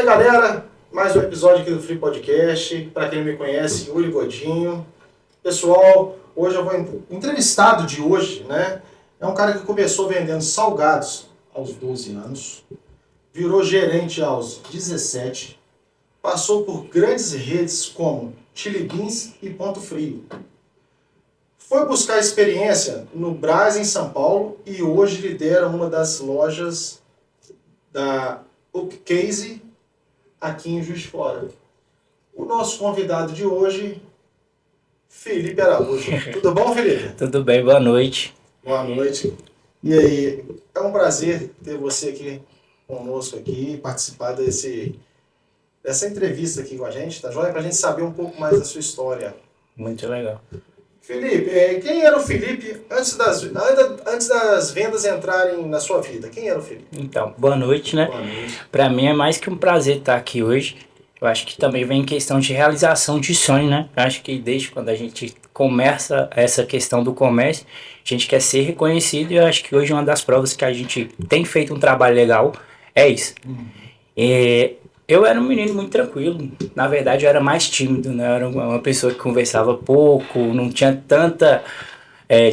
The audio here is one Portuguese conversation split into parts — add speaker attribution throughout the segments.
Speaker 1: galera, mais um episódio aqui do Free Podcast. Para quem não me conhece, Yuri Godinho. Pessoal, hoje eu vou... O entrevistado de hoje, né, é um cara que começou vendendo salgados aos 12 anos, virou gerente aos 17, passou por grandes redes como Chili Beans e Ponto Frio. Foi buscar experiência no Brás, em São Paulo, e hoje lidera uma das lojas da Upcase aqui em Juiz de Fora. O nosso convidado de hoje, Felipe Araújo. Tudo bom, Felipe?
Speaker 2: Tudo bem, boa noite.
Speaker 1: Boa noite. E aí, é um prazer ter você aqui conosco aqui, participar dessa entrevista aqui com a gente, tá joia? Pra gente saber um pouco mais da sua história.
Speaker 2: Muito legal.
Speaker 1: Felipe, quem era o Felipe antes das vendas entrarem na sua vida? Quem era o Felipe?
Speaker 2: Então, boa noite, né?
Speaker 1: Boa noite.
Speaker 2: Pra mim é mais que um prazer estar aqui hoje. Eu acho que também vem questão de realização de sonho, né? Eu acho que desde quando a gente começa essa questão do comércio, a gente quer ser reconhecido, e eu acho que hoje uma das provas que a gente tem feito um trabalho legal é isso. Eu era um menino muito tranquilo, na verdade eu era mais tímido, né? Eu era uma pessoa que conversava pouco, não tinha tanta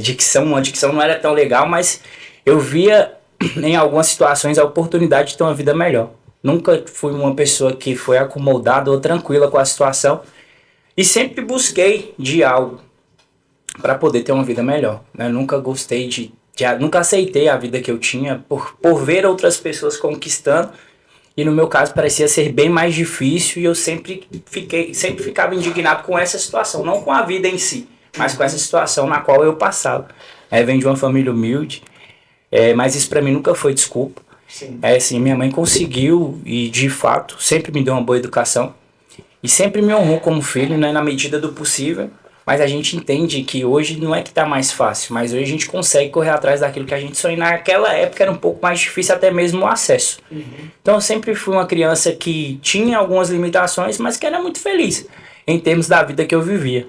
Speaker 2: dicção, a dicção não era tão legal, mas eu via em algumas situações a oportunidade de ter uma vida melhor. Nunca fui uma pessoa que foi acomodada ou tranquila com a situação, e sempre busquei de algo para poder ter uma vida melhor, né? Nunca gostei nunca aceitei a vida que eu tinha por ver outras pessoas conquistando. E no meu caso parecia ser bem mais difícil, e eu sempre ficava indignado com essa situação, não com a vida em si, mas com essa situação na qual eu passava. Venho de uma família humilde, mas isso para mim nunca foi desculpa.
Speaker 1: Sim.
Speaker 2: Assim, minha mãe conseguiu, e de fato sempre me deu uma boa educação e sempre me honrou como filho, né, na medida do possível. Mas a gente entende que hoje não é que tá mais fácil, mas hoje a gente consegue correr atrás daquilo que a gente sonha. Naquela época era um pouco mais difícil até mesmo o acesso. Então eu sempre fui uma criança que tinha algumas limitações, mas que era muito feliz em termos da vida que eu vivia.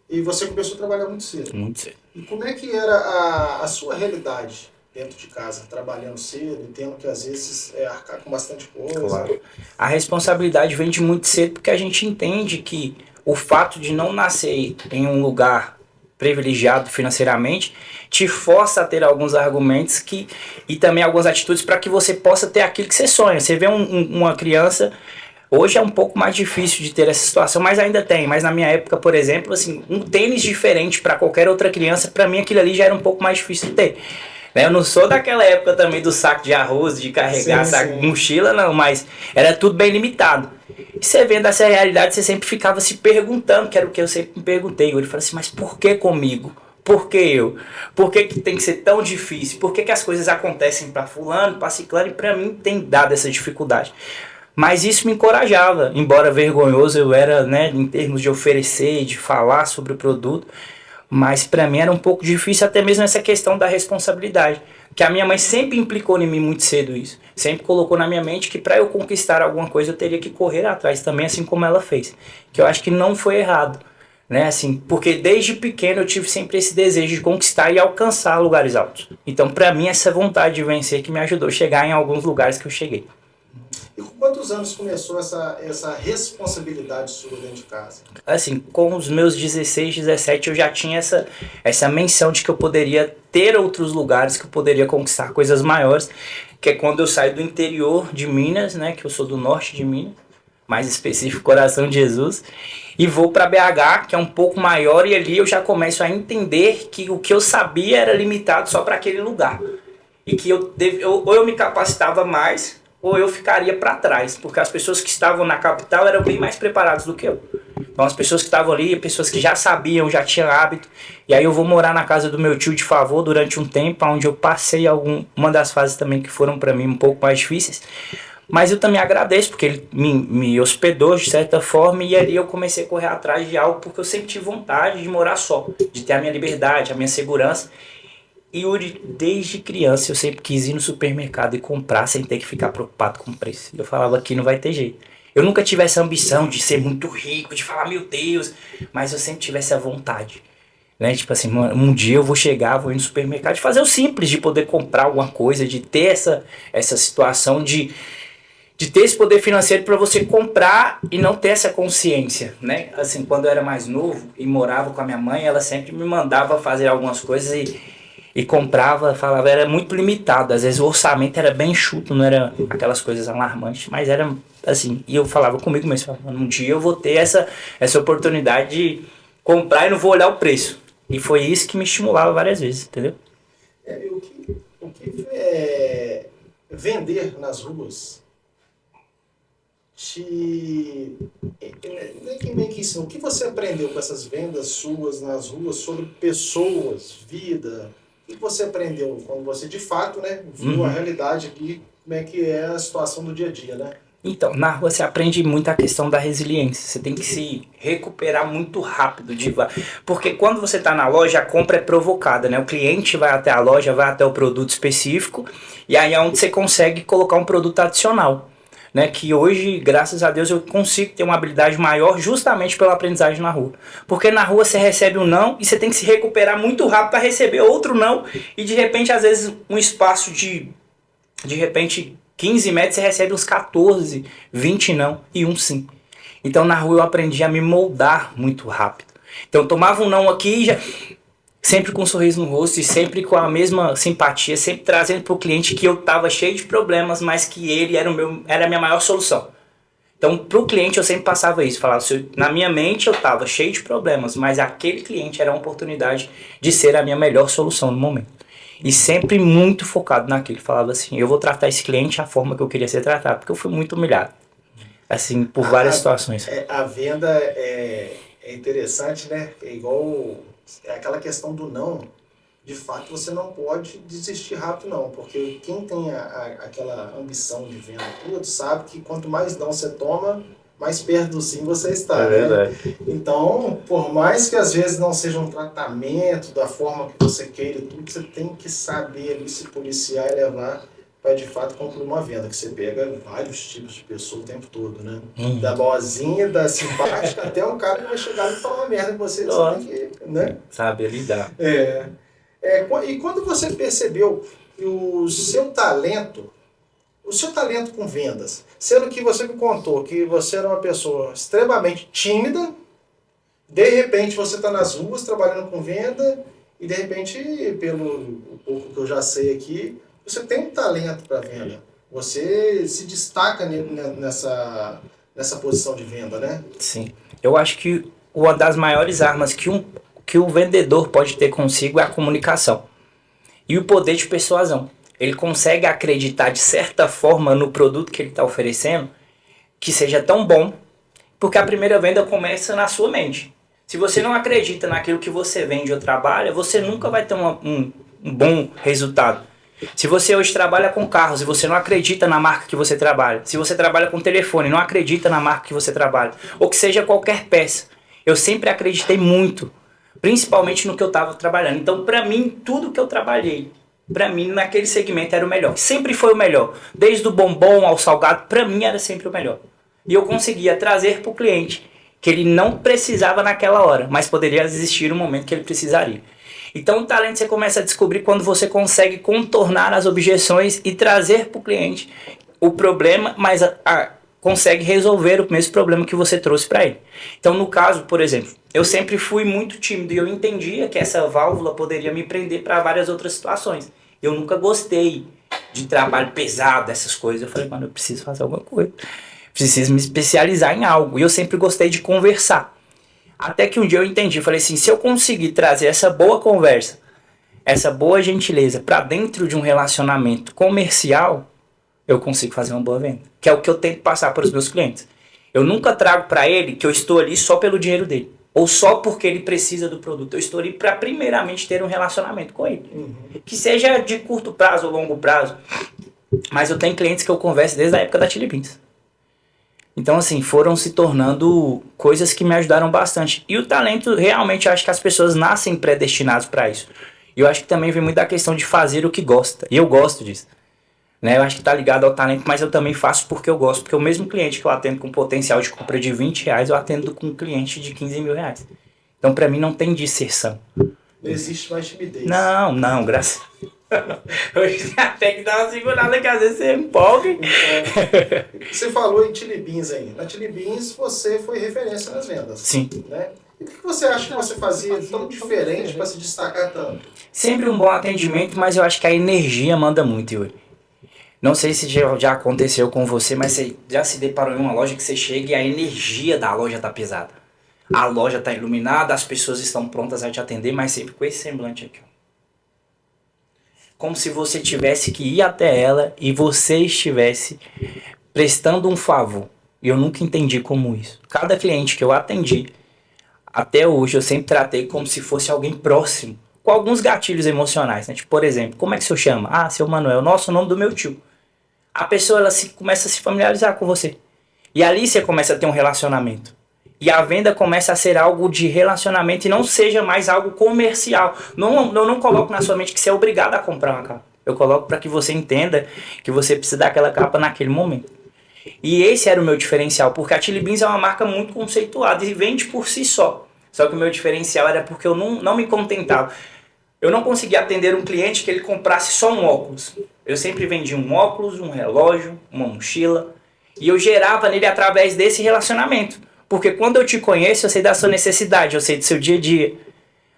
Speaker 1: E você começou a trabalhar muito cedo.
Speaker 2: Muito cedo.
Speaker 1: E como é que era a sua realidade dentro de casa, trabalhando cedo e tendo que às vezes arcar com bastante coisa?
Speaker 2: Claro. A responsabilidade vem de muito cedo, porque a gente entende que o fato de não nascer em um lugar privilegiado financeiramente te força a ter alguns argumentos e também algumas atitudes para que você possa ter aquilo que você sonha. Você vê uma criança, hoje é um pouco mais difícil de ter essa situação, mas ainda tem. Mas na minha época, por exemplo, assim, um tênis diferente para qualquer outra criança, para mim aquilo ali já era um pouco mais difícil de ter. Eu não sou daquela época também do saco de arroz, de carregar saco de mochila, não, mas era tudo bem limitado. E você vendo essa realidade, você sempre ficava se perguntando, que era o que eu sempre me perguntei. Eu falei assim, mas por que comigo? Por que eu? Por que tem que ser tão difícil? Por que as coisas acontecem para fulano, para ciclano, e para mim tem dado essa dificuldade? Mas isso me encorajava, embora vergonhoso eu era, né, em termos de oferecer, de falar sobre o produto. Mas para mim era um pouco difícil, até mesmo essa questão da responsabilidade, que a minha mãe sempre implicou em mim muito cedo isso. Sempre colocou na minha mente que para eu conquistar alguma coisa eu teria que correr atrás também, assim como ela fez. Que eu acho que não foi errado, né? Assim, porque desde pequeno eu tive sempre esse desejo de conquistar e alcançar lugares altos. Então para mim essa vontade de vencer que me ajudou a chegar em alguns lugares que eu cheguei.
Speaker 1: E com quantos anos começou essa responsabilidade sua dentro de casa?
Speaker 2: Assim, com os meus 16, 17 eu já tinha essa menção de que eu poderia ter outros lugares, que eu poderia conquistar coisas maiores, que é quando eu saio do interior de Minas, né, que eu sou do norte de Minas, mais específico Coração de Jesus, e vou para BH, que é um pouco maior, e ali eu já começo a entender que o que eu sabia era limitado só para aquele lugar, e que ou eu me capacitava mais, ou eu ficaria para trás, porque as pessoas que estavam na capital eram bem mais preparadas do que eu. Então as pessoas que estavam ali, pessoas que já sabiam, já tinham hábito, e aí eu vou morar na casa do meu tio de favor durante um tempo, onde eu passei uma das fases também que foram para mim um pouco mais difíceis, mas eu também agradeço, porque ele me hospedou de certa forma, e ali eu comecei a correr atrás de algo, porque eu sempre tive vontade de morar só, de ter a minha liberdade, a minha segurança. E Yuri, desde criança eu sempre quis ir no supermercado e comprar sem ter que ficar preocupado com o preço. Eu falava que não vai ter jeito. Eu nunca tive essa ambição de ser muito rico, de falar, meu Deus, mas eu sempre tive essa vontade. Né? Tipo assim, um dia eu vou chegar, vou ir no supermercado e fazer o simples de poder comprar alguma coisa, de ter essa situação de de ter esse poder financeiro para você comprar e não ter essa consciência, né? Assim, quando eu era mais novo e morava com a minha mãe, ela sempre me mandava fazer algumas coisas e comprava, falava, era muito limitado. Às vezes o orçamento era bem enxuto, não era aquelas coisas alarmantes, mas era assim. E eu falava comigo mesmo, falava, um dia eu vou ter essa oportunidade de comprar e não vou olhar o preço. E foi isso que me estimulava várias vezes, entendeu?
Speaker 1: O que é vender nas ruas meio que isso, o que você aprendeu com essas vendas suas nas ruas sobre pessoas, vida? O que você aprendeu quando você de fato, né, viu a realidade aqui, como é que é a situação do dia a dia, né?
Speaker 2: Então, na rua você aprende muito a questão da resiliência. Você tem que se recuperar muito rápido. Porque quando você está na loja, a compra é provocada, né? O cliente vai até a loja, vai até o produto específico, e aí é onde você consegue colocar um produto adicional. Né, que hoje, graças a Deus, eu consigo ter uma habilidade maior justamente pela aprendizagem na rua. Porque na rua você recebe um não e você tem que se recuperar muito rápido para receber outro não. E de repente, às vezes, um espaço de repente, 15 metros, você recebe uns 14, 20 não e um sim. Então na rua eu aprendi a me moldar muito rápido. Então eu tomava um não aqui e já... sempre com um sorriso no rosto e sempre com a mesma simpatia, sempre trazendo para o cliente que eu estava cheio de problemas, mas que ele era a minha maior solução. Então, para o cliente eu sempre passava isso, falava, na minha mente eu estava cheio de problemas, mas aquele cliente era a oportunidade de ser a minha melhor solução no momento. E sempre muito focado naquilo, falava assim, eu vou tratar esse cliente da forma que eu queria ser tratado, porque eu fui muito humilhado, assim, por várias situações.
Speaker 1: A venda é interessante, né? É igual... É aquela questão do não, de fato você não pode desistir rápido não, porque quem tem aquela ambição de venda tudo, sabe que quanto mais não você toma, mais perto do sim você está, né?
Speaker 2: Verdade.
Speaker 1: Então, por mais que às vezes não seja um tratamento da forma que você queira tudo, você tem que saber ali se policiar e levar para de fato concluir uma venda, que você pega vários tipos de pessoa o tempo todo, né? Da boazinha, da simpática, até um cara que vai chegar e falar uma merda com você, você tem que, né?
Speaker 2: Sabe lidar.
Speaker 1: E quando você percebeu que o seu talento com vendas, sendo que você me contou que você era uma pessoa extremamente tímida, de repente você está nas ruas trabalhando com venda e de repente, pelo pouco que eu já sei aqui, você tem um talento para venda. Você se destaca nessa posição de venda, né?
Speaker 2: Sim. Eu acho que uma das maiores armas que o vendedor pode ter consigo é a comunicação. E o poder de persuasão. Ele consegue acreditar de certa forma no produto que ele está oferecendo, que seja tão bom, porque a primeira venda começa na sua mente. Se você não acredita naquilo que você vende ou trabalha, você nunca vai ter um bom resultado. Se você hoje trabalha com carros e você não acredita na marca que você trabalha, se você trabalha com telefone e não acredita na marca que você trabalha, ou que seja qualquer peça, eu sempre acreditei muito, principalmente no que eu estava trabalhando. Então, para mim, tudo que eu trabalhei, para mim, naquele segmento era o melhor. Sempre foi o melhor. Desde o bombom ao salgado, para mim era sempre o melhor. E eu conseguia trazer para o cliente que ele não precisava naquela hora, mas poderia existir um momento que ele precisaria. Então o talento você começa a descobrir quando você consegue contornar as objeções e trazer para o cliente o problema, mas consegue resolver o mesmo problema que você trouxe para ele. Então no caso, por exemplo, eu sempre fui muito tímido e eu entendia que essa válvula poderia me prender para várias outras situações. Eu nunca gostei de trabalho pesado, essas coisas. Eu falei, mano, eu preciso fazer alguma coisa. Preciso me especializar em algo. E eu sempre gostei de conversar. Até que um dia eu entendi, falei assim, se eu conseguir trazer essa boa conversa, essa boa gentileza para dentro de um relacionamento comercial, eu consigo fazer uma boa venda. Que é o que eu tento passar para os meus clientes. Eu nunca trago para ele que eu estou ali só pelo dinheiro dele. Ou só porque ele precisa do produto. Eu estou ali para primeiramente ter um relacionamento com ele. Que seja de curto prazo ou longo prazo. Mas eu tenho clientes que eu converso desde a época da Chili Beans. Então, assim, foram se tornando coisas que me ajudaram bastante. E o talento, realmente, eu acho que as pessoas nascem predestinadas para isso. E eu acho que também vem muito da questão de fazer o que gosta. E eu gosto disso. Né? Eu acho que tá ligado ao talento, mas eu também faço porque eu gosto. Porque o mesmo cliente que eu atendo com potencial de compra de R$20, eu atendo com um cliente de R$15 mil. Então, para mim, não tem disserção.
Speaker 1: Não existe mais timidez.
Speaker 2: Não, graças a Deus. Hoje tem que dar uma segurada que às vezes você empolga.
Speaker 1: Você falou em Chili Beans aí. Na Chili Beans você foi referência nas vendas.
Speaker 2: Sim.
Speaker 1: Né? E o que você acha que você fazia tão diferente para se destacar tanto?
Speaker 2: Sempre um bom atendimento, mas eu acho que a energia manda muito, Yuri. Não sei se já aconteceu com você, mas você já se deparou em uma loja que você chega e a energia da loja tá pesada. A loja tá iluminada, as pessoas estão prontas a te atender, mas sempre com esse semblante aqui, ó. Como se você tivesse que ir até ela e você estivesse prestando um favor. E eu nunca entendi como isso. Cada cliente que eu atendi, até hoje, eu sempre tratei como se fosse alguém próximo, com alguns gatilhos emocionais, né? Tipo, por exemplo, como é que o senhor chama? Ah, seu Manuel, nossa, o nome do meu tio. A pessoa, ela começa a se familiarizar com você. E ali você começa a ter um relacionamento. E a venda começa a ser algo de relacionamento e não seja mais algo comercial. Eu não coloco na sua mente que você é obrigado a comprar uma capa. Eu coloco para que você entenda que você precisa daquela capa naquele momento. E esse era o meu diferencial, porque a Chili Beans é uma marca muito conceituada e vende por si só. Só que o meu diferencial era porque eu não me contentava. Eu não conseguia atender um cliente que ele comprasse só um óculos. Eu sempre vendia um óculos, um relógio, uma mochila. E eu gerava nele através desse relacionamento. Porque quando eu te conheço, eu sei da sua necessidade, eu sei do seu dia a dia.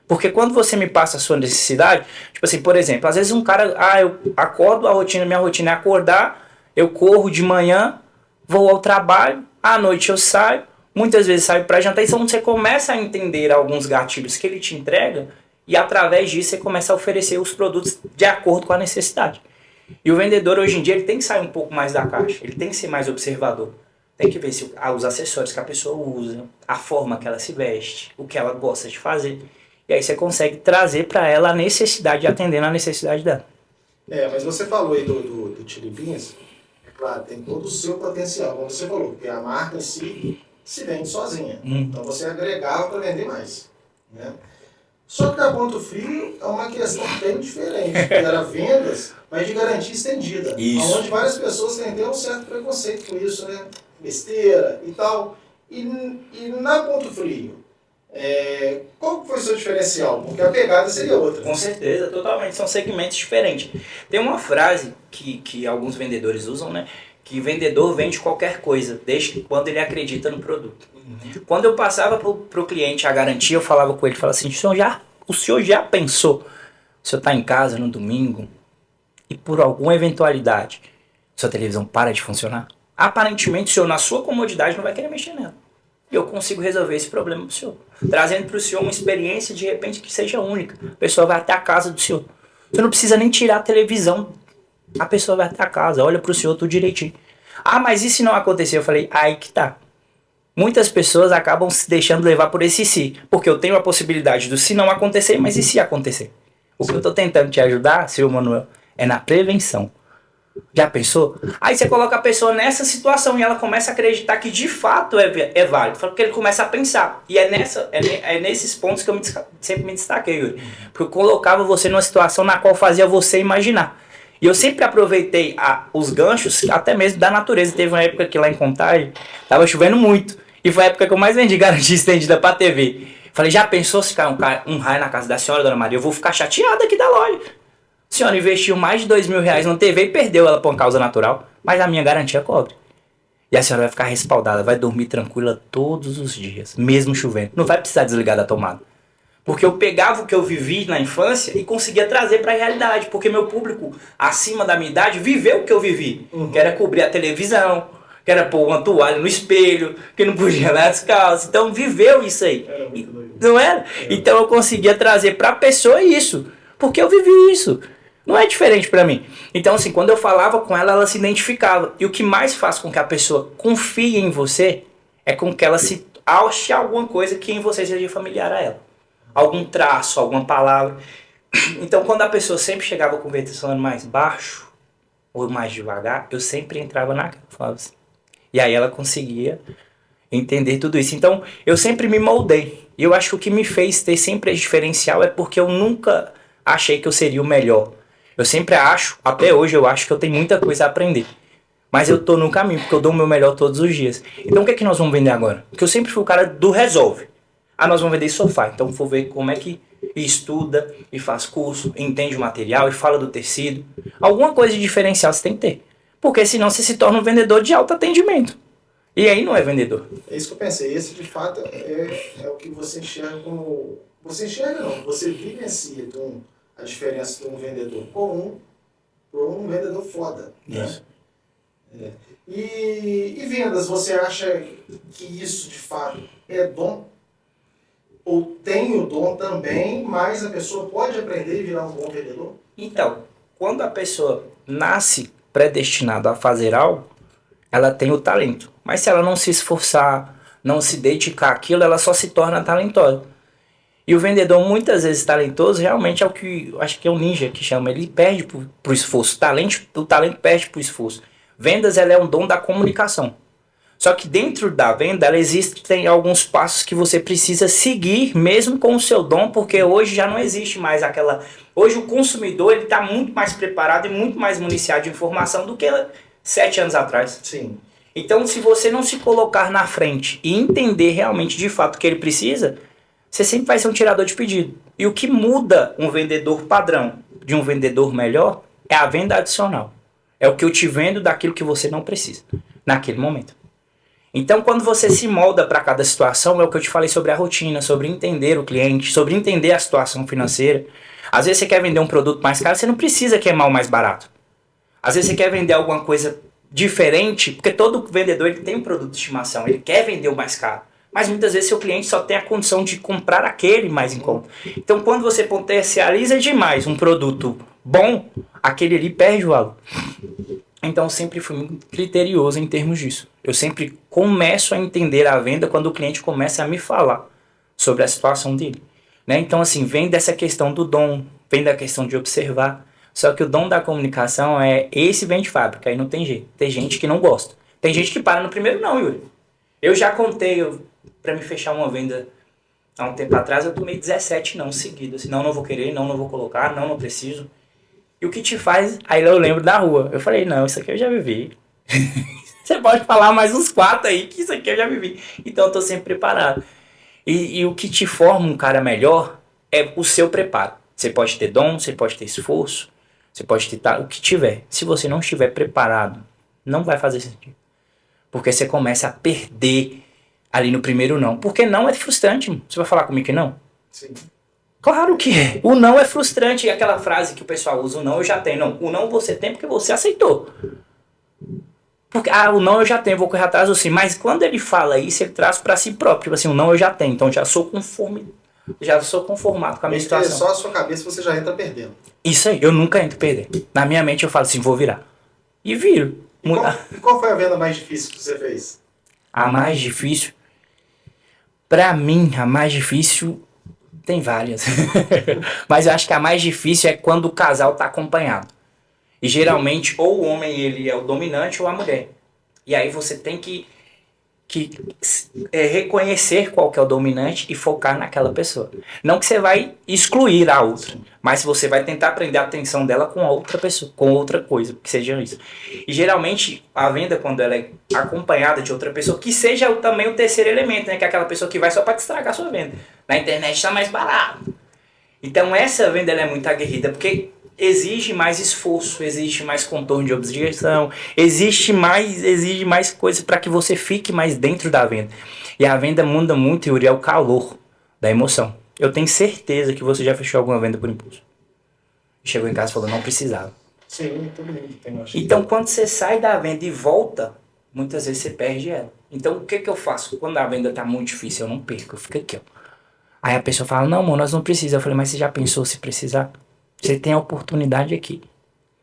Speaker 2: Porque quando você me passa a sua necessidade, tipo assim, por exemplo, às vezes um cara, eu acordo, minha rotina é acordar, eu corro de manhã, vou ao trabalho, à noite eu saio, muitas vezes saio para jantar, então você começa a entender alguns gatilhos que ele te entrega e através disso você começa a oferecer os produtos de acordo com a necessidade. E o vendedor hoje em dia ele tem que sair um pouco mais da caixa, ele tem que ser mais observador. Tem que ver se os acessórios que a pessoa usa, a forma que ela se veste, o que ela gosta de fazer. E aí você consegue trazer para ela a necessidade, atendendo a necessidade dela.
Speaker 1: Mas você falou aí do Chili Beans, é claro, tem todo o seu potencial, como você falou, porque a marca em si se vende sozinha. Então você agregava para vender mais. Né? Só que da Ponto Frio é uma questão bem diferente, que era vendas, mas de garantia estendida.
Speaker 2: Isso.
Speaker 1: Onde várias pessoas têm até um certo preconceito com isso, né? Besteira e tal. E na Ponto Frio, qual foi o seu diferencial? Porque a pegada seria outra.
Speaker 2: Com certeza, totalmente. São segmentos diferentes. Tem uma frase que alguns vendedores usam, né? Que vendedor vende qualquer coisa, desde quando ele acredita no produto. Quando eu passava pro cliente a garantia, eu falava com ele, falava assim, o senhor já pensou, o senhor está em casa no domingo e por alguma eventualidade, sua televisão para de funcionar? Aparentemente o senhor, na sua comodidade, não vai querer mexer nela. E eu consigo resolver esse problema pro senhor. Trazendo pro senhor uma experiência, de repente, que seja única. A pessoa vai até a casa do senhor. Você não precisa nem tirar a televisão. A pessoa vai até a casa, olha pro senhor tudo direitinho. Ah, mas e se não acontecer? Eu falei, aí que tá. Muitas pessoas acabam se deixando levar por esse se. Porque eu tenho a possibilidade do se não acontecer, mas e se acontecer? O que eu tô tentando te ajudar, seu Manuel, é na prevenção. Já pensou? Aí você coloca a pessoa nessa situação e ela começa a acreditar que de fato é válido. Porque ele começa a pensar. E é nesses pontos que eu sempre me destaquei, Yuri. Porque eu colocava você numa situação na qual fazia você imaginar. E eu sempre aproveitei os ganchos, até mesmo da natureza. Teve uma época que lá em Contagem tava chovendo muito. E foi a época que eu mais vendi garantia estendida pra TV. Falei, já pensou se cair um raio na casa da senhora, dona Maria? Eu vou ficar chateada aqui da loja. A senhora investiu mais de R$2.000 na TV e perdeu ela por uma causa natural. Mas a minha garantia cobre. E a senhora vai ficar respaldada, vai dormir tranquila todos os dias, mesmo chovendo. Não vai precisar desligar da tomada. Porque eu pegava o que eu vivi na infância e conseguia trazer para a realidade. Porque meu público, acima da minha idade, viveu o que eu vivi. Que era cobrir a televisão, que era pôr uma toalha no espelho, que não podia andar descalço. Então viveu isso aí. Não era? Então eu conseguia trazer para a pessoa isso. Porque eu vivi isso. Não é diferente para mim. Então assim, quando eu falava com ela, ela se identificava. E o que mais faz com que a pessoa confie em você é com que ela se ache alguma coisa que em você seja familiar a ela. Algum traço, alguma palavra. Então, quando a pessoa sempre chegava conversando mais baixo ou mais devagar, eu sempre entrava na falava assim. E aí ela conseguia entender tudo isso. Então, eu sempre me moldei. E eu acho que o que me fez ter sempre esse diferencial é porque eu nunca achei que eu seria o melhor. Eu sempre acho, até hoje eu acho que eu tenho muita coisa a aprender. Mas eu tô no caminho, porque eu dou o meu melhor todos os dias. Então, o que é que nós vamos vender agora? Porque eu sempre fui o cara do resolve. Ah, nós vamos vender sofá. Então, vou ver como é que e estuda, e faz curso, e entende o material, e fala do tecido. Alguma coisa de diferencial você tem que ter. Porque senão você se torna um vendedor de alto atendimento. E aí não é vendedor.
Speaker 1: É isso que eu pensei. Esse, de fato, é o que você enxerga como... Você enxerga não, você vivencia a diferença de um vendedor comum para um vendedor foda.
Speaker 2: Isso.
Speaker 1: Né? E vendas, você acha que isso, de fato, é dom? Ou tem o dom também, mas a pessoa pode aprender e virar um bom vendedor?
Speaker 2: Então, quando a pessoa nasce predestinada a fazer algo, ela tem o talento. Mas se ela não se esforçar, não se dedicar àquilo, ela só se torna talentosa. E o vendedor, muitas vezes talentoso, realmente é o que, acho que é o ninja que chama, ele perde pro esforço. O talento perde pro esforço. Vendas, ela é um dom da comunicação. Só que dentro da venda, ela existem alguns passos que você precisa seguir, mesmo com o seu dom, porque hoje já não existe mais aquela... Hoje o consumidor, ele está muito mais preparado e muito mais municiado de informação do que 7 anos atrás.
Speaker 1: Sim.
Speaker 2: Então, se você não se colocar na frente e entender realmente, de fato, o que ele precisa, você sempre vai ser um tirador de pedido. E o que muda um vendedor padrão de um vendedor melhor é a venda adicional. É o que eu te vendo daquilo que você não precisa, naquele momento. Então, quando você se molda para cada situação, é o que eu te falei sobre a rotina, sobre entender o cliente, sobre entender a situação financeira. Às vezes você quer vender um produto mais caro, você não precisa queimar o mais barato. Às vezes você quer vender alguma coisa diferente, porque todo vendedor ele tem um produto de estimação, ele quer vender o mais caro. Mas muitas vezes seu cliente só tem a condição de comprar aquele mais em conta. Então, quando você potencializa demais um produto bom, aquele ali perde o valor. Então, eu sempre fui muito criterioso em termos disso. Eu sempre começo a entender a venda quando o cliente começa a me falar sobre a situação dele. Né? Então, assim, vem dessa questão do dom, vem da questão de observar. Só que o dom da comunicação esse vem de fábrica, aí não tem jeito. Tem gente que não gosta. Tem gente que para no primeiro não, Yuri. Eu já contei, para me fechar uma venda há um tempo atrás, eu tomei 17 não seguidos. Assim, não vou querer, não vou colocar, não preciso. E o que te faz... Aí eu lembro da rua. Eu falei, não, isso aqui eu já vivi. Você pode falar mais uns 4 aí, que isso aqui eu já vivi. Então eu tô sempre preparado. E o que te forma um cara melhor é o seu preparo. Você pode ter dom, você pode ter esforço, você pode ter o que tiver. Se você não estiver preparado, não vai fazer sentido. Porque você começa a perder ali no primeiro não. Porque não é frustrante. Você vai falar comigo que não?
Speaker 1: Sim.
Speaker 2: Claro que é. O não é frustrante. E aquela frase que o pessoal usa, o não eu já tenho. Não, o não você tem porque você aceitou. Porque, o não eu já tenho, vou correr atrás do sim. Mas quando ele fala isso, ele traz pra si próprio. Tipo assim, o não eu já tenho. Então já sou conformado com a minha situação.
Speaker 1: Só a sua cabeça você já entra perdendo.
Speaker 2: Isso aí, eu nunca entro perdendo. Na minha mente eu falo assim, vou virar. E viro.
Speaker 1: E qual foi a venda mais difícil que você fez?
Speaker 2: A mais difícil? Pra mim, a mais difícil... Tem várias. Mas eu acho que a mais difícil é quando o casal tá acompanhado. E geralmente, ou o homem ele é o dominante ou a mulher. E aí você tem que reconhecer qual que é o dominante e focar naquela pessoa. Não que você vai excluir a outra, mas você vai tentar prender a atenção dela com outra pessoa, com outra coisa, que seja isso. E geralmente a venda, quando ela é acompanhada de outra pessoa, que seja também o terceiro elemento, né? Que é aquela pessoa que vai só para te estragar a sua venda. Na internet está mais barato. Então essa venda ela é muito aguerrida, porque exige mais esforço, exige mais contorno de objeção, exige mais coisas para que você fique mais dentro da venda. E a venda muda muito, Yuri, é o calor da emoção. Eu tenho certeza que você já fechou alguma venda por impulso. Chegou em casa e falou, não precisava.
Speaker 1: Sim, todo mundo tem.
Speaker 2: Então, quando você sai da venda e volta, muitas vezes você perde ela. Então, o que eu faço? Quando a venda tá muito difícil, eu não perco, eu fico aqui, ó. Aí a pessoa fala, não, amor, nós não precisamos. Eu falei, mas você já pensou se precisar? Você tem a oportunidade aqui.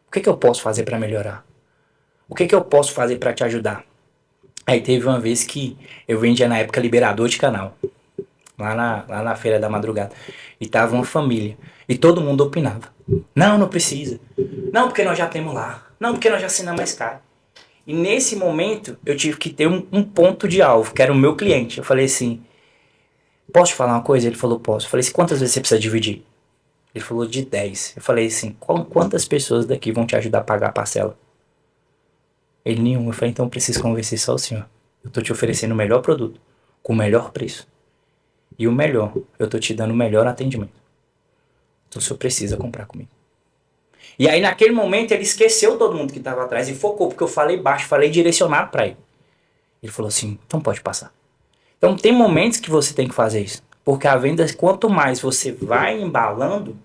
Speaker 2: O que eu posso fazer para melhorar? O que eu posso fazer para te ajudar? Aí teve uma vez que eu vendia na época liberador de canal. Lá na feira da madrugada. E tava uma família. E todo mundo opinava. Não precisa. Não, porque nós já temos lá. Não, porque nós já assinamos mais caro. E nesse momento eu tive que ter um ponto de alvo, que era o meu cliente. Eu falei assim, posso te falar uma coisa? Ele falou, posso. Eu falei assim, quantas vezes você precisa dividir? Ele falou de 10. Eu falei assim, quantas pessoas daqui vão te ajudar a pagar a parcela? Ele, nenhum. Eu falei, então eu preciso convencer só o senhor. Eu tô te oferecendo o melhor produto, com o melhor preço. E o melhor, eu tô te dando o melhor atendimento. Então o senhor precisa comprar comigo. E aí naquele momento ele esqueceu todo mundo que estava atrás e focou, porque eu falei baixo, falei direcionado para ele. Ele falou assim, então pode passar. Então tem momentos que você tem que fazer isso. Porque a venda, quanto mais você vai embalando,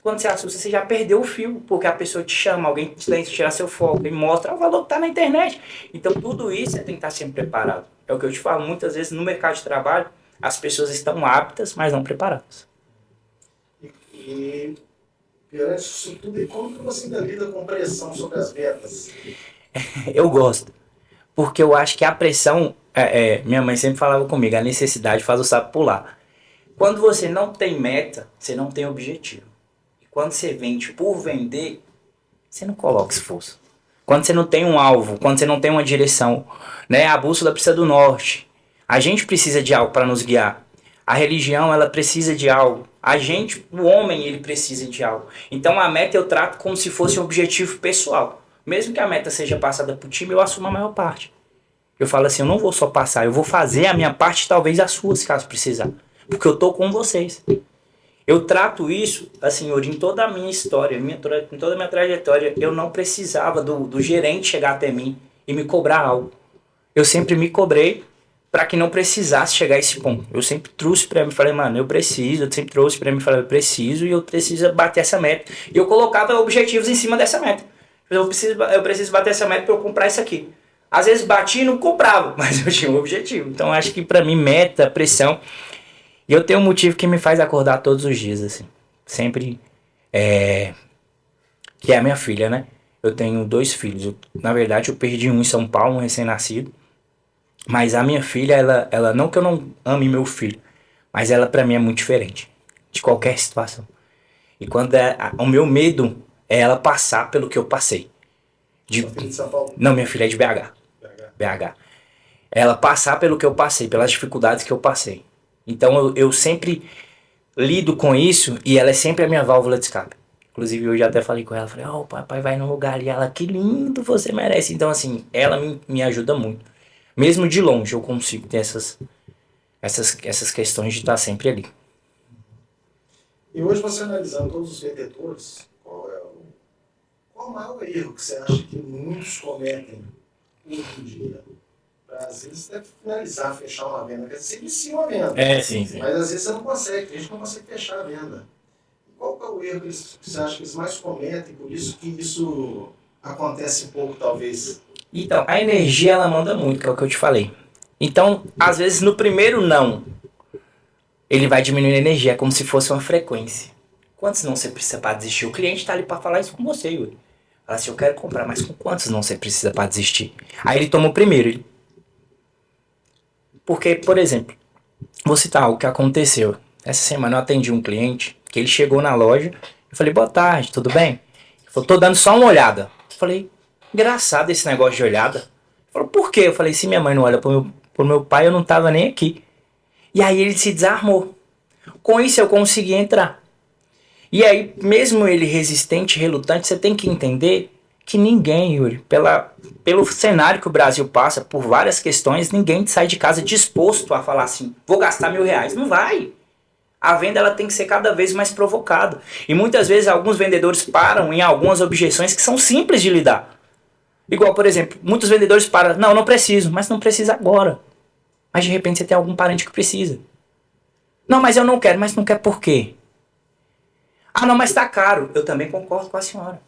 Speaker 2: quando você assusta, você já perdeu o fio. Porque a pessoa te chama, alguém tenta tirar seu foco e mostra o valor que está na internet. Então tudo isso você tem que estar sempre preparado. É o que eu te falo, muitas vezes no mercado de trabalho, as pessoas estão aptas, mas não preparadas.
Speaker 1: E perante isso tudo, e como que você ainda lida com pressão sobre as metas?
Speaker 2: Eu gosto. Porque eu acho que a pressão, minha mãe sempre falava comigo, a necessidade faz o sapo pular. Quando você não tem meta, você não tem objetivo. E quando você vende por vender, você não coloca esforço. Quando você não tem um alvo, quando você não tem uma direção, né? A bússola precisa do norte. A gente precisa de algo para nos guiar. A religião, ela precisa de algo. A gente, o homem, ele precisa de algo. Então a meta eu trato como se fosse um objetivo pessoal. Mesmo que a meta seja passada para o time, eu assumo a maior parte. Eu falo assim, eu não vou só passar, eu vou fazer a minha parte, talvez a sua, se caso precisar. Porque eu tô com vocês. Eu trato isso, assim, Yuri, em toda a minha história, em toda a minha trajetória, eu não precisava do gerente chegar até mim e me cobrar algo. Eu sempre me cobrei para que não precisasse chegar a esse ponto. Eu sempre trouxe para mim, falei, mano, eu preciso, eu sempre trouxe para mim, falei, eu preciso e eu preciso bater essa meta. E eu colocava objetivos em cima dessa meta. Eu preciso bater essa meta para eu comprar isso aqui. Às vezes bati e não comprava, mas eu tinha um objetivo. Então acho que para mim meta, pressão. E eu tenho um motivo que me faz acordar todos os dias, assim. Sempre. Que é a minha filha, né? Eu tenho 2 filhos. Na verdade, eu perdi um em São Paulo, um recém-nascido. Mas a minha filha, ela não que eu não ame meu filho, mas ela para mim é muito diferente. De qualquer situação. E quando o meu medo é ela passar pelo que eu passei.
Speaker 1: Sua filha de São Paulo?
Speaker 2: Não, minha filha é de BH. Ela passar pelo que eu passei, pelas dificuldades que eu passei. Então eu sempre lido com isso e ela é sempre a minha válvula de escape. Inclusive hoje eu até falei com ela, falei, o papai vai num lugar ali, ela, que lindo, você merece. Então assim, ela me ajuda muito. Mesmo de longe eu consigo ter essas questões de estar sempre ali.
Speaker 1: E hoje você analisando todos os vendedores, qual o maior erro que você acha que muitos cometem hoje em dia? Às vezes deve finalizar, fechar uma venda. Quer dizer, você inicia uma venda.
Speaker 2: Sim.
Speaker 1: Mas às vezes você não consegue, a gente não consegue fechar a venda. Qual que é o erro que você acha que eles mais cometem, por isso que isso acontece um pouco, talvez?
Speaker 2: Então, a energia ela manda muito, que é o que eu te falei. Então, às vezes no primeiro não, ele vai diminuindo a energia, é como se fosse uma frequência. Quantos não você precisa para desistir? O cliente está ali para falar isso com você, Yuri. Fala assim, eu quero comprar, mas com quantos não você precisa para desistir? Aí ele toma o primeiro. Porque, por exemplo, vou citar algo que aconteceu. Essa semana eu atendi um cliente que ele chegou na loja. Eu falei, boa tarde, tudo bem? Ele falou, tô dando só uma olhada. Eu falei, engraçado esse negócio de olhada. Ele falou, por quê? Eu falei, se minha mãe não olha pro meu pai, eu não tava nem aqui. E aí ele se desarmou. Com isso eu consegui entrar. E aí, mesmo ele resistente, relutante, você tem que entender que ninguém, Yuri, pelo cenário que o Brasil passa, por várias questões, ninguém sai de casa disposto a falar assim, vou gastar R$1.000. Não vai. A venda ela tem que ser cada vez mais provocada. E muitas vezes alguns vendedores param em algumas objeções que são simples de lidar. Igual, por exemplo, muitos vendedores param, não preciso, mas não precisa agora. Mas de repente você tem algum parente que precisa. Não, mas eu não quero, mas não quer por quê? Ah, não, mas tá caro. Eu também concordo com a senhora.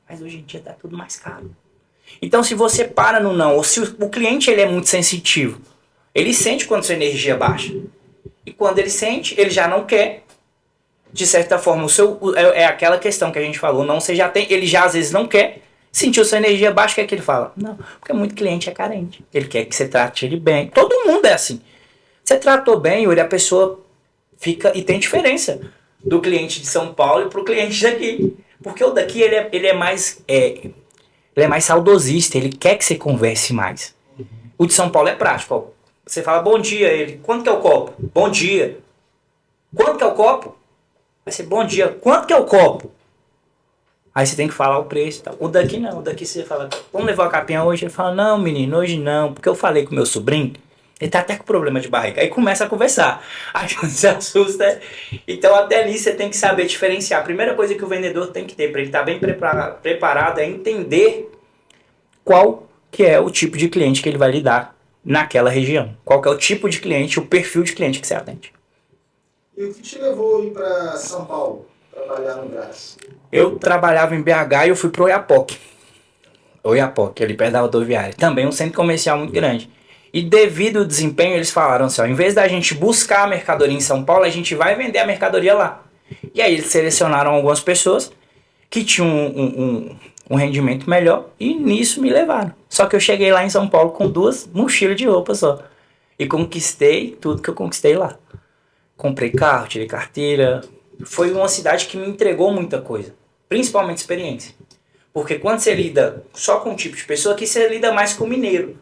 Speaker 2: Mas hoje em dia tá tudo mais caro. Então se você para no não, ou se o cliente ele é muito sensitivo, ele sente quando sua energia baixa. E quando ele sente, ele já não quer. De certa forma, é aquela questão que a gente falou, não, você já tem, ele já às vezes não quer. Sentiu sua energia baixa, o que é que ele fala? Não, porque muito cliente é carente. Ele quer que você trate ele bem. Todo mundo é assim. Você tratou bem, Yuri, a pessoa fica... E tem diferença do cliente de São Paulo pro cliente daqui. Porque o daqui, ele é mais saudosista, ele quer que você converse mais. O de São Paulo é prático, ó. Você fala, bom dia, ele, quanto que é o copo? Bom dia. Quanto que é o copo? Vai ser bom dia, quanto que é o copo? Aí você tem que falar o preço e tal. O daqui não, o daqui você fala, vamos levar a capinha hoje? Ele fala, não menino, hoje não, porque eu falei com meu sobrinho Ele tá até com problema de barriga. Aí começa a conversar. Aí você se assusta. Então até ali você tem que saber diferenciar. A primeira coisa que o vendedor tem que ter para ele estar bem preparado é entender qual que é o tipo de cliente que ele vai lidar naquela região. Qual que é o tipo de cliente, o perfil de cliente que você atende.
Speaker 1: E o que te levou a ir para São Paulo, trabalhar no Brás?
Speaker 2: Eu trabalhava em BH e eu fui pro Oiapoque. Oiapoque, ali perto da rodoviária. Também um centro comercial muito grande. E devido ao desempenho, eles falaram assim, ó, em vez da gente buscar a mercadoria em São Paulo, a gente vai vender a mercadoria lá. E aí eles selecionaram algumas pessoas que tinham um rendimento melhor e nisso me levaram. Só que eu cheguei lá em São Paulo com 2 mochilas de roupa só. E conquistei tudo que eu conquistei lá. Comprei carro, tirei carteira. Foi uma cidade que me entregou muita coisa. Principalmente experiência. Porque quando você lida só com um tipo de pessoa, aqui você lida mais com mineiro.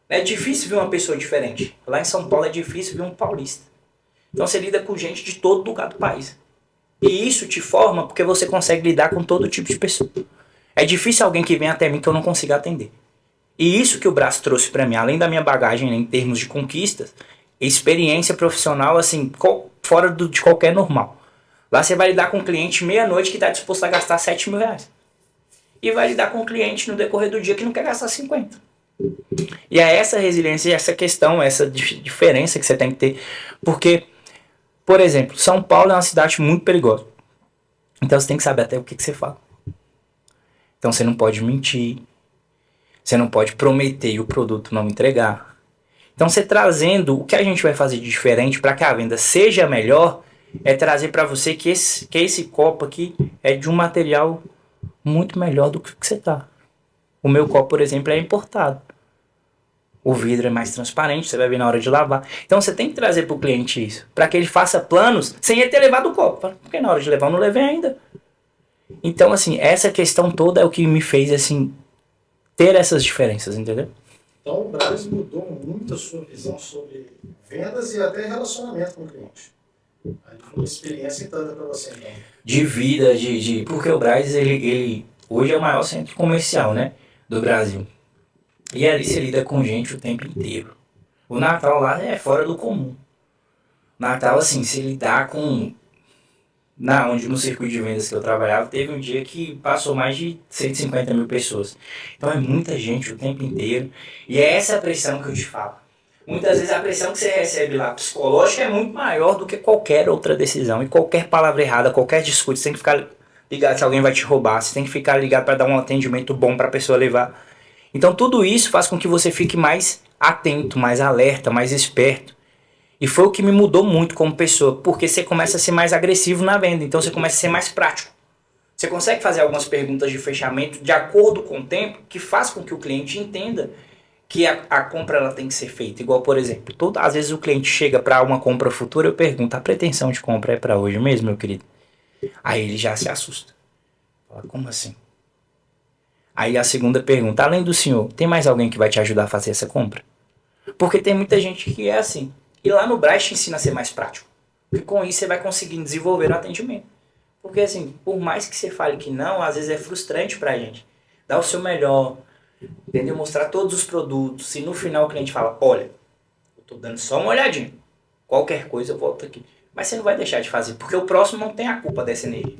Speaker 2: É difícil ver uma pessoa diferente. Lá em São Paulo é difícil ver um paulista. Então você lida com gente de todo lugar do país. E isso te forma porque você consegue lidar com todo tipo de pessoa. É difícil alguém que vem até mim que eu não consiga atender. E isso que o Brás trouxe para mim, além da minha bagagem, né, em termos de conquistas, experiência profissional, assim, fora de qualquer normal. Lá você vai lidar com um cliente meia-noite que está disposto a gastar 7 mil reais. E vai lidar com um cliente no decorrer do dia que não quer gastar 50. E é essa resiliência, essa questão, essa diferença que você tem que ter. Porque, por exemplo, São Paulo é uma cidade muito perigosa. Então você tem que saber até o que você fala. Então você não pode mentir. Você não pode prometer e o produto não entregar. Então você trazendo o que a gente vai fazer de diferente para que a venda seja melhor, é trazer para você que esse copo aqui é de um material muito melhor do que você tá. O meu copo, por exemplo, é importado. O vidro é mais transparente, você vai ver na hora de lavar. Então você tem que trazer para o cliente isso, para que ele faça planos sem ele ter levado o copo. Porque na hora de levar eu não levei ainda. Então, assim, essa questão toda é o que me fez, assim, ter essas diferenças, entendeu?
Speaker 1: Então o Brás mudou muito a sua visão sobre vendas e até relacionamento com o cliente. Aí foi uma experiência tanta para você, então.
Speaker 2: De vida, porque o Brás, ele hoje é o maior centro comercial, né, do Brasil. E ali você lida com gente o tempo inteiro. O Natal lá é fora do comum. Natal, assim, se lidar com... onde no circuito de vendas que eu trabalhava, teve um dia que passou mais de 150 mil pessoas. Então é muita gente o tempo inteiro. E é essa a pressão que eu te falo. Muitas vezes a pressão que você recebe lá psicológica é muito maior do que qualquer outra decisão. E qualquer palavra errada, qualquer discurso, você tem que ficar ligado se alguém vai te roubar. Você tem que ficar ligado para dar um atendimento bom para a pessoa levar. Então tudo isso faz com que você fique mais atento, mais alerta, mais esperto. E foi o que me mudou muito como pessoa, porque você começa a ser mais agressivo na venda, então você começa a ser mais prático. Você consegue fazer algumas perguntas de fechamento de acordo com o tempo, que faz com que o cliente entenda que a compra ela tem que ser feita. Igual, por exemplo, às vezes o cliente chega para uma compra futura, eu pergunto, a pretensão de compra é para hoje mesmo, meu querido? Aí ele já se assusta. Fala, como assim? Aí a segunda pergunta, além do senhor, tem mais alguém que vai te ajudar a fazer essa compra? Porque tem muita gente que é assim. E lá no Brás te ensina a ser mais prático. Porque com isso você vai conseguir desenvolver o atendimento. Porque assim, por mais que você fale que não, às vezes é frustrante pra gente. Dar o seu melhor, entendeu? Mostrar todos os produtos. E no final o cliente fala, olha, eu tô dando só uma olhadinha. Qualquer coisa eu volto aqui. Mas você não vai deixar de fazer, porque o próximo não tem a culpa dessa energia.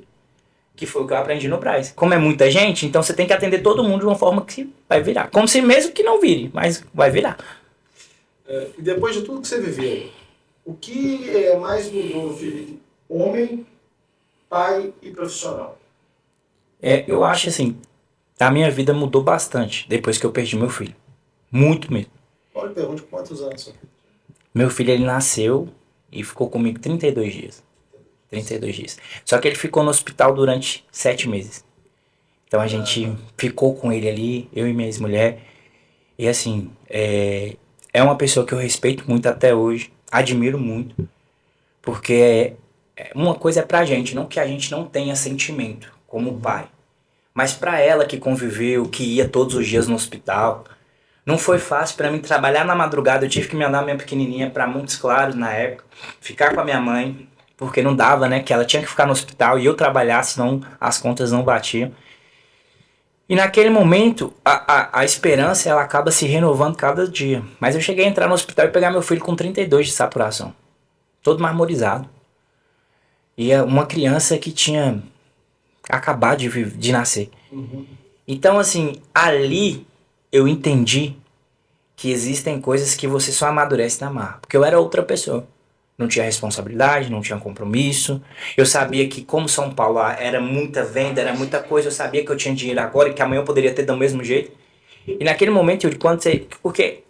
Speaker 2: Que foi o que eu aprendi no Brás. Como é muita gente, então você tem que atender todo mundo de uma forma que vai virar. Como se mesmo que não vire, mas vai virar.
Speaker 1: E depois de tudo que você viveu, o que mais mudou, Felipe? Homem, pai e profissional?
Speaker 2: Eu acho assim, a minha vida mudou bastante depois que eu perdi meu filho. Muito mesmo.
Speaker 1: Olha, pergunte quantos anos você tem?
Speaker 2: Meu filho, ele nasceu e ficou comigo 32 dias. 32 dias. Só que ele ficou no hospital durante 7 meses. Então a gente ficou com ele ali, eu e minha ex-mulher. E assim, é uma pessoa que eu respeito muito até hoje, admiro muito. Porque uma coisa é pra gente, não que a gente não tenha sentimento como pai. Mas pra ela que conviveu, que ia todos os dias no hospital, não foi fácil pra mim trabalhar na madrugada. Eu tive que mandar minha pequenininha pra Montes Claros na época, ficar com a minha mãe. Porque não dava, né? Que ela tinha que ficar no hospital e eu trabalhar, senão as contas não batiam. E naquele momento, a esperança, ela acaba se renovando cada dia. Mas eu cheguei a entrar no hospital e pegar meu filho com 32 de saturação. Todo marmorizado. E é uma criança que tinha acabado de nascer.
Speaker 1: Uhum.
Speaker 2: Então, assim, ali eu entendi que existem coisas que você só amadurece na marra. Porque eu era outra pessoa. Não tinha responsabilidade, não tinha compromisso. Eu sabia que, como São Paulo era muita venda, era muita coisa, eu sabia que eu tinha dinheiro agora e que amanhã eu poderia ter do mesmo jeito. E naquele momento, quando você. Porque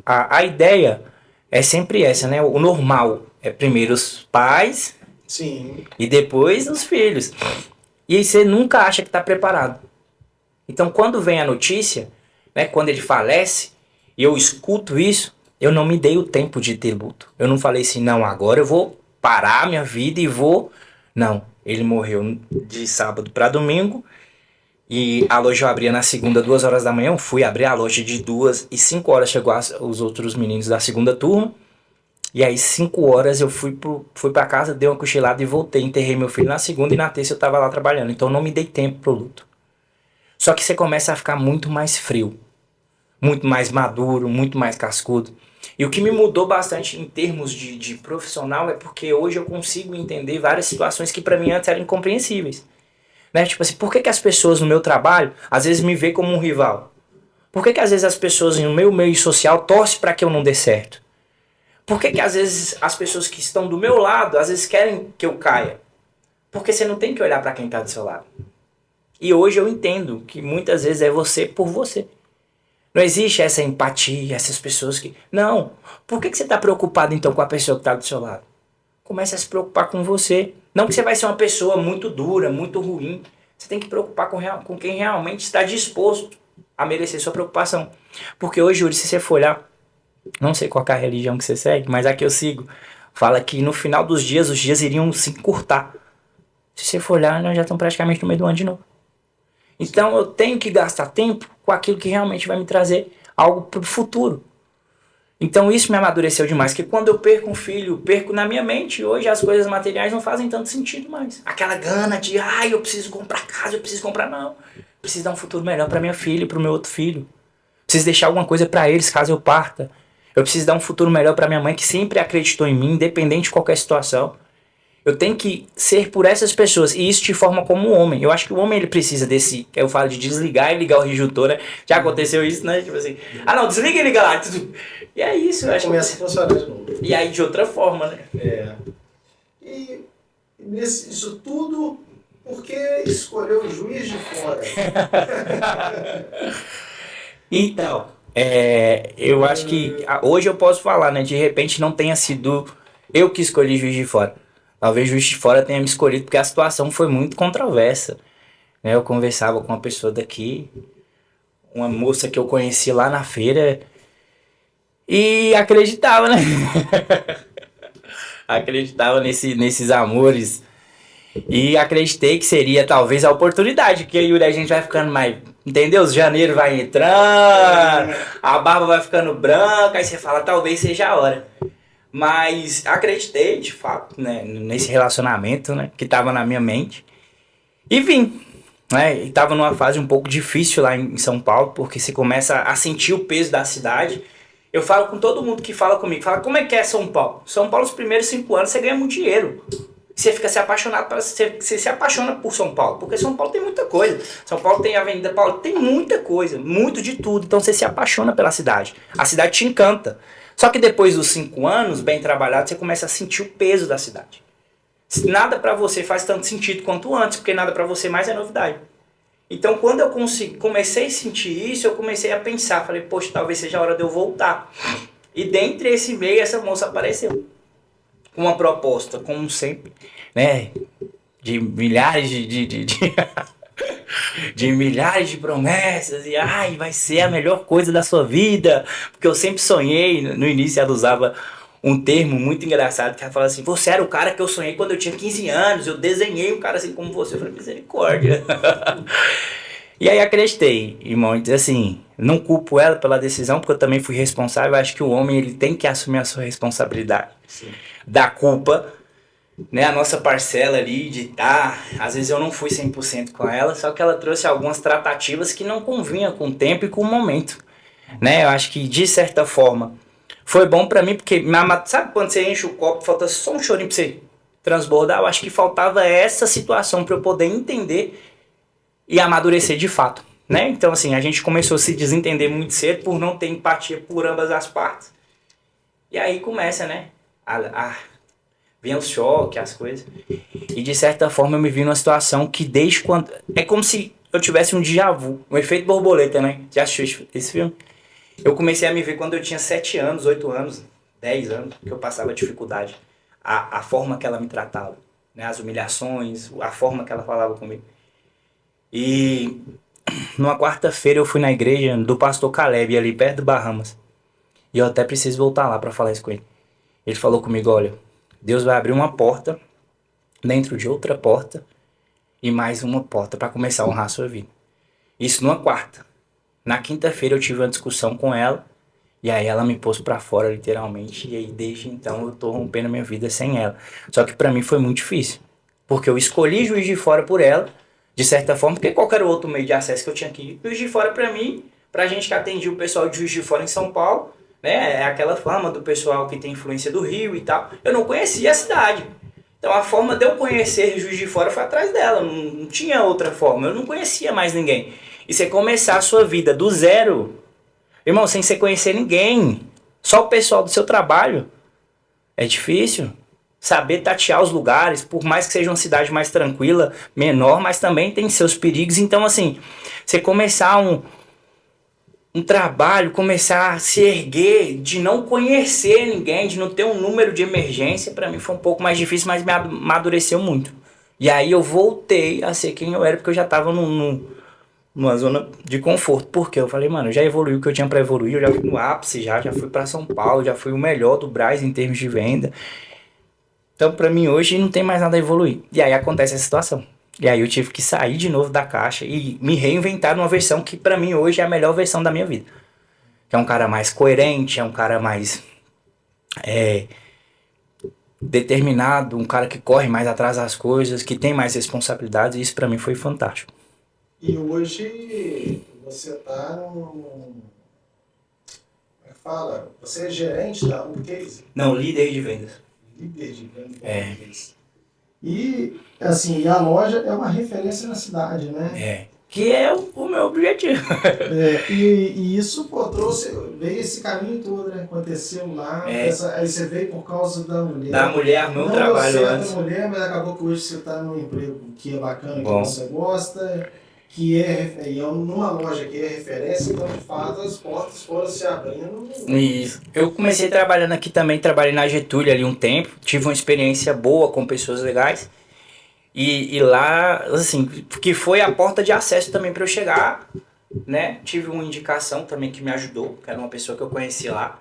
Speaker 2: a ideia é sempre essa, né? O normal é primeiro os pais.
Speaker 1: Sim.
Speaker 2: E depois os filhos. E aí você nunca acha que está preparado. Então, quando vem a notícia, né, quando ele falece, e eu escuto isso, eu não me dei o tempo de ter luto. Eu não falei assim, não, agora eu vou parar a minha vida e vou... Não, ele morreu de sábado para domingo, e a loja eu abria na segunda, 2 horas da manhã, eu fui abrir a loja de 2 e 5 horas chegou os outros meninos da segunda turma, e aí 5 horas eu fui pra casa, dei uma cochilada e voltei, enterrei meu filho na segunda e na terça eu tava lá trabalhando, então eu não me dei tempo pro luto. Só que você começa a ficar muito mais frio, muito mais maduro, muito mais cascudo. E o que me mudou bastante em termos de profissional é porque hoje eu consigo entender várias situações que pra mim antes eram incompreensíveis. Né? Tipo assim, por que as pessoas no meu trabalho às vezes me veem como um rival? Por que às vezes as pessoas no meu meio social torcem para que eu não dê certo? Por que às vezes as pessoas que estão do meu lado às vezes querem que eu caia? Porque você não tem que olhar para quem está do seu lado. E hoje eu entendo que muitas vezes é você por você. Não existe essa empatia, essas pessoas que... Não. Por que você está preocupado então com a pessoa que está do seu lado? Comece a se preocupar com você. Não que você vai ser uma pessoa muito dura, muito ruim. Você tem que preocupar com quem realmente está disposto a merecer sua preocupação. Porque hoje, Yuri, se você for olhar, não sei qual é a religião que você segue, mas a que eu sigo, fala que no final dos dias, os dias iriam se encurtar. Se você for olhar, nós já estamos praticamente no meio do ano de novo. Então eu tenho que gastar tempo com aquilo que realmente vai me trazer algo para o futuro. Então isso me amadureceu demais, que quando eu perco um filho, perco na minha mente. Hoje as coisas materiais não fazem tanto sentido mais. Aquela gana de, eu preciso comprar casa, eu preciso comprar, não. Preciso dar um futuro melhor para minha filha e para o meu outro filho. Preciso deixar alguma coisa para eles caso eu parta. Eu preciso dar um futuro melhor para minha mãe que sempre acreditou em mim, independente de qualquer situação. Eu tenho que ser por essas pessoas. E isso te forma como um homem. Eu acho que o homem ele precisa desse... Eu falo de desligar e ligar o disjuntor, né? Já aconteceu isso, né? Tipo assim... não, desliga e liga lá. E é isso. Eu acho
Speaker 1: Começa a funcionar de novo.
Speaker 2: E aí de outra forma, né?
Speaker 1: É. E isso tudo... Por que escolheu o Juiz de Fora?
Speaker 2: Então... eu acho que... Hoje eu posso falar, né? De repente não tenha sido eu que escolhi Juiz de Fora. Talvez Juiz de Fora tenha me escolhido porque a situação foi muito controversa. Né? Eu conversava com uma pessoa daqui, uma moça que eu conheci lá na feira, e acreditava, né? Acreditava nesses amores. E acreditei que seria talvez a oportunidade, porque aí a gente vai ficando mais... Entendeu? Janeiro vai entrando, a barba vai ficando branca, aí você fala, talvez seja a hora. Mas acreditei, de fato, né, nesse relacionamento, né, que estava na minha mente. E vim. Né, e estava numa fase um pouco difícil lá em São Paulo, porque você começa a sentir o peso da cidade. Eu falo com todo mundo que fala comigo, fala, como é que é São Paulo? São Paulo, os primeiros 5 anos, você ganha muito dinheiro. Você fica se apaixonado, você se apaixona por São Paulo, porque São Paulo tem muita coisa. São Paulo tem a Avenida Paulo, tem muita coisa, muito de tudo. Então você se apaixona pela cidade. A cidade te encanta. Só que depois dos 5 anos, bem trabalhado, você começa a sentir o peso da cidade. Nada pra você faz tanto sentido quanto antes, porque nada pra você mais é novidade. Então quando eu comecei a sentir isso, eu comecei a pensar, falei, poxa, talvez seja a hora de eu voltar. E dentre esse meio, essa moça apareceu. Com uma proposta, como sempre, né, de milhares de milhares de promessas, e vai ser a melhor coisa da sua vida, porque eu sempre sonhei. No início ela usava um termo muito engraçado, que ela fala assim, você era o cara que eu sonhei quando eu tinha 15 anos, eu desenhei um cara assim como você. Eu falei, misericórdia. E aí acreditei, irmão, e assim, não culpo ela pela decisão, porque eu também fui responsável. Eu acho que o homem ele tem que assumir a sua responsabilidade. Sim. Da culpa. né, a nossa parcela ali de estar. Às vezes eu não fui 100% com ela, só que ela trouxe algumas tratativas que não convinham com o tempo e com o momento, né? Eu acho que de certa forma foi bom pra mim, porque sabe quando você enche o copo, falta só um chorinho pra você transbordar? Eu acho que faltava essa situação pra eu poder entender e amadurecer de fato, né? Então assim, a gente começou a se desentender muito cedo por não ter empatia por ambas as partes. E aí começa, né? Vem o choque, as coisas. E de certa forma eu me vi numa situação que desde quando... É como se eu tivesse um déjà vu, um efeito borboleta, né? Já assistiu esse filme? Eu comecei a me ver quando eu tinha 7 anos, 8 anos, 10 anos, que eu passava dificuldade. A forma que ela me tratava, né? As humilhações, a forma que ela falava comigo. E numa quarta-feira eu fui na igreja do pastor Caleb, ali perto do Bahamas. E eu até preciso voltar lá para falar isso com ele. Ele falou comigo, olha, Deus vai abrir uma porta dentro de outra porta e mais uma porta para começar a honrar a sua vida. Isso numa quarta. Na quinta-feira eu tive uma discussão com ela e aí ela me pôs pra fora literalmente e aí desde então eu tô rompendo a minha vida sem ela. Só que pra mim foi muito difícil, porque eu escolhi Juiz de Fora por ela, de certa forma, porque qualquer outro meio de acesso que eu tinha aqui, Juiz de Fora pra mim, pra gente que atendia o pessoal de Juiz de Fora em São Paulo, né, é aquela fama do pessoal que tem influência do Rio e tal, eu não conhecia a cidade. Então a forma de eu conhecer Juiz de Fora foi atrás dela, não tinha outra forma, eu não conhecia mais ninguém. E você começar a sua vida do zero, irmão, sem você conhecer ninguém, só o pessoal do seu trabalho, é difícil. Saber tatear os lugares, por mais que seja uma cidade mais tranquila, menor, mas também tem seus perigos. Então, assim, você começar um trabalho, começar a se erguer, de não conhecer ninguém, de não ter um número de emergência, pra mim foi um pouco mais difícil, mas me amadureceu muito. E aí eu voltei a ser quem eu era, porque eu já tava numa zona de conforto. Porque eu falei, mano, eu já evoluí o que eu tinha pra evoluir, eu já fui no ápice, já fui pra São Paulo, já fui o melhor do Brás em termos de venda. Então pra mim hoje não tem mais nada a evoluir. E aí acontece essa situação. E aí eu tive que sair de novo da caixa e me reinventar numa versão que pra mim hoje é a melhor versão da minha vida. Que é um cara mais coerente, é um cara mais determinado, um cara que corre mais atrás das coisas, que tem mais responsabilidades, e isso pra mim foi fantástico.
Speaker 1: E hoje você tá num... Como é que fala? Você é gerente da Upcase?
Speaker 2: Não, líder de vendas.
Speaker 1: Líder de vendas da
Speaker 2: É.
Speaker 1: Upcase. E, assim, a loja é uma referência na cidade, né?
Speaker 2: É. Que é o meu objetivo.
Speaker 1: E isso, pô, veio esse caminho todo, né? Aconteceu lá, aí você veio por causa da mulher.
Speaker 2: Da mulher, meu trabalho
Speaker 1: Não
Speaker 2: antes.
Speaker 1: da mulher, mas acabou que hoje você está num emprego que é bacana,
Speaker 2: Bom.
Speaker 1: que você gosta, e numa loja que é referência, então de fato as portas foram se abrindo.
Speaker 2: Isso. Eu comecei trabalhando aqui também, trabalhei na Getúlio ali um tempo, tive uma experiência boa com pessoas legais. E lá, assim, que foi a porta de acesso também para eu chegar, né? Tive uma indicação também que me ajudou, que era uma pessoa que eu conheci lá.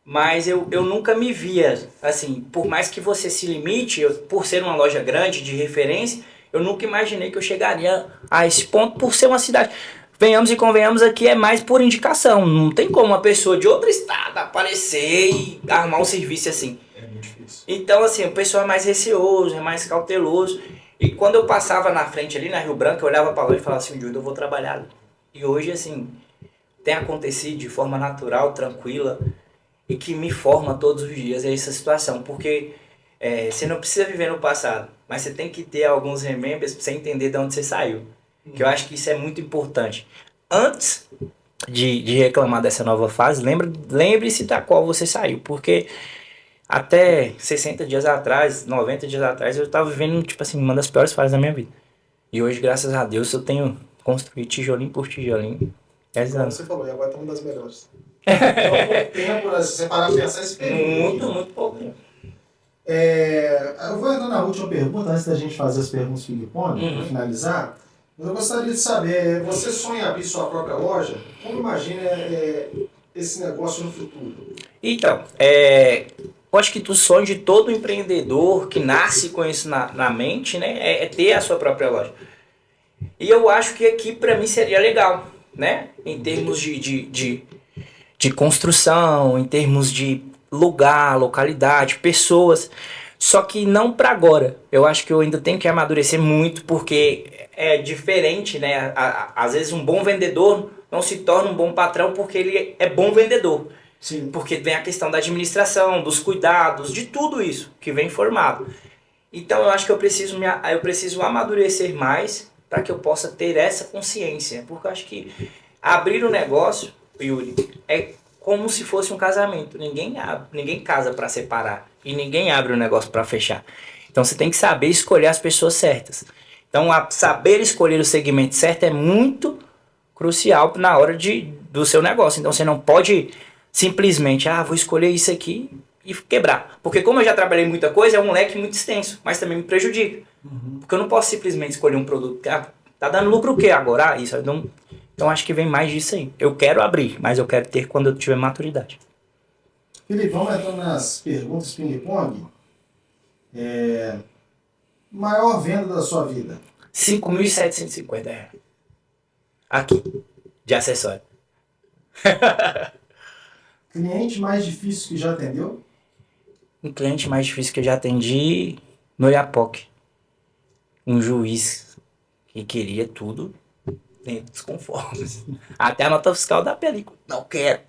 Speaker 2: Mas eu nunca me via, assim, por mais que você se limite, por ser uma loja grande, de referência, eu nunca imaginei que eu chegaria a esse ponto por ser uma cidade. Venhamos e convenhamos, aqui é mais por indicação. Não tem como uma pessoa de outro estado aparecer e armar um serviço assim.
Speaker 1: É muito difícil.
Speaker 2: Então, assim, o pessoal é mais receoso, é mais cauteloso. E quando eu passava na frente ali na Rio Branco, eu olhava pra lá e falava assim, Júlio, eu vou trabalhar ali. E hoje, assim, tem acontecido de forma natural, tranquila, e que me forma todos os dias essa situação. Porque você não precisa viver no passado, mas você tem que ter alguns remembers pra você entender de onde você saiu. Que eu acho que isso é muito importante. Antes de reclamar dessa nova fase, lembre-se da qual você saiu. Porque até 60 dias atrás, 90 dias atrás, eu tava vivendo, tipo assim, uma das piores fases da minha vida. E hoje, graças a Deus, eu tenho construído tijolinho por tijolinho.
Speaker 1: Como você falou, e agora tá uma das melhores. Então, tempo, se você parar pra pensar esse período.
Speaker 2: Muito pouco.
Speaker 1: Eu vou entrar na última pergunta, antes da gente fazer as perguntas ping-pong, para finalizar. Eu gostaria de saber, você sonha em abrir sua própria loja? Como imagina esse negócio no futuro?
Speaker 2: Então, eu acho que o sonho de todo empreendedor que nasce com isso na mente, né, é ter a sua própria loja. E eu acho que aqui pra mim seria legal, né, em termos de construção, em termos de lugar, localidade, pessoas. Só que não para agora. Eu acho que eu ainda tenho que amadurecer muito, porque é diferente, né? Às vezes um bom vendedor não se torna um bom patrão porque ele é bom vendedor.
Speaker 1: Sim.
Speaker 2: Porque vem a questão da administração, dos cuidados, de tudo isso que vem formado. Então eu acho que eu preciso amadurecer mais para que eu possa ter essa consciência. Porque eu acho que abrir um negócio, Yuri, é como se fosse um casamento. Ninguém casa para separar e ninguém abre um negócio para fechar. Então você tem que saber escolher as pessoas certas. Então saber escolher o segmento certo é muito crucial na hora do seu negócio. Então você não pode simplesmente, vou escolher isso aqui e quebrar. Porque como eu já trabalhei muita coisa, é um leque muito extenso, mas também me prejudica. Porque eu não posso simplesmente escolher um produto. Tá dando lucro o quê agora? Isso. Então acho que vem mais disso aí. Eu quero abrir, mas eu quero ter quando eu tiver maturidade.
Speaker 1: Felipe, vamos entrar nas perguntas ping-pong. Maior venda da sua vida?
Speaker 2: R$5.750. Aqui, de acessório.
Speaker 1: Cliente mais difícil que já atendeu?
Speaker 2: Um cliente mais difícil que eu já atendi no Iapoc. Um juiz que queria tudo dentro dos conformes. Até a nota fiscal da película. Não quero.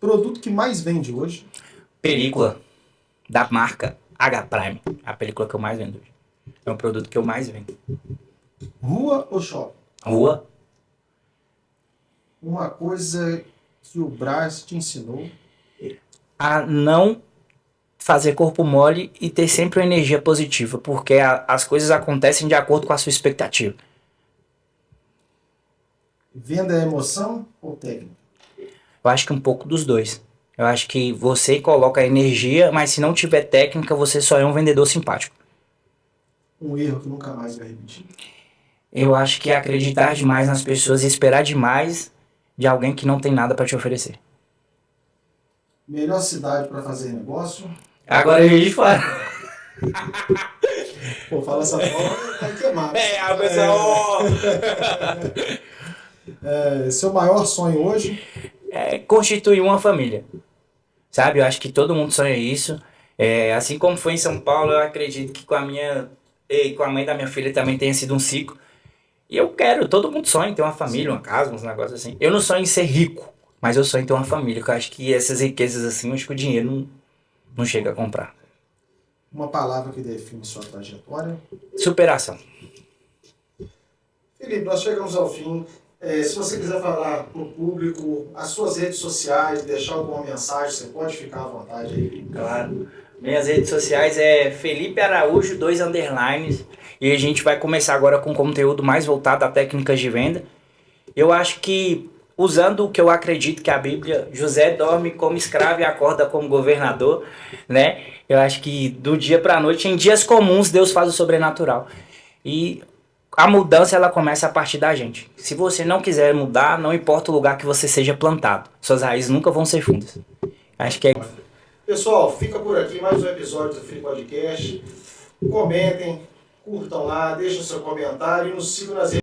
Speaker 1: Produto que mais vende hoje?
Speaker 2: Película da marca H-Prime. A película que eu mais vendo hoje. É um produto que eu mais vendo.
Speaker 1: Rua ou shopping?
Speaker 2: Rua.
Speaker 1: Uma coisa que o Brás te ensinou?
Speaker 2: A não fazer corpo mole e ter sempre uma energia positiva, porque as coisas acontecem de acordo com a sua expectativa.
Speaker 1: Venda é emoção ou técnica?
Speaker 2: Eu acho que um pouco dos dois. Eu acho que você coloca energia, mas se não tiver técnica, você só é um vendedor simpático.
Speaker 1: Um erro que nunca mais vai repetir?
Speaker 2: Eu acho que é acreditar demais nas pessoas e esperar demais de alguém que não tem nada para te oferecer.
Speaker 1: Melhor cidade para fazer negócio?
Speaker 2: Agora a gente fala.
Speaker 1: Pô, fala essa palavra, vai queimar.
Speaker 2: A pessoa...
Speaker 1: Seu maior sonho hoje?
Speaker 2: É constituir uma família. Sabe? Eu acho que todo mundo sonha isso. Assim como foi em São Paulo, eu acredito que com a mãe da minha filha também tenha sido um ciclo. E eu quero, todo mundo sonha em ter uma família, uma casa, uns negócios assim. Eu não sonho em ser rico, mas eu sonho em ter uma família. Porque eu acho que essas riquezas assim, eu acho que o dinheiro não chega a comprar.
Speaker 1: Uma palavra que define sua trajetória?
Speaker 2: Superação.
Speaker 1: Felipe, nós chegamos ao fim. Se você quiser falar para o público, as suas redes sociais, deixar alguma mensagem, você pode ficar à vontade aí.
Speaker 2: Claro. Minhas redes sociais é Felipe Araújo, 2 underlines. E a gente vai começar agora com conteúdo mais voltado a técnicas de venda. Eu acho que, usando o que eu acredito que a Bíblia, José dorme como escravo e acorda como governador, né? Eu acho que do dia para a noite, em dias comuns, Deus faz o sobrenatural. E a mudança, ela começa a partir da gente. Se você não quiser mudar, não importa o lugar que você seja plantado. Suas raízes nunca vão ser fundas. Acho que é...
Speaker 1: Pessoal, fica por aqui mais um episódio do Free Podcast. Comentem, curtam lá, deixem seu comentário e nos sigam nas redes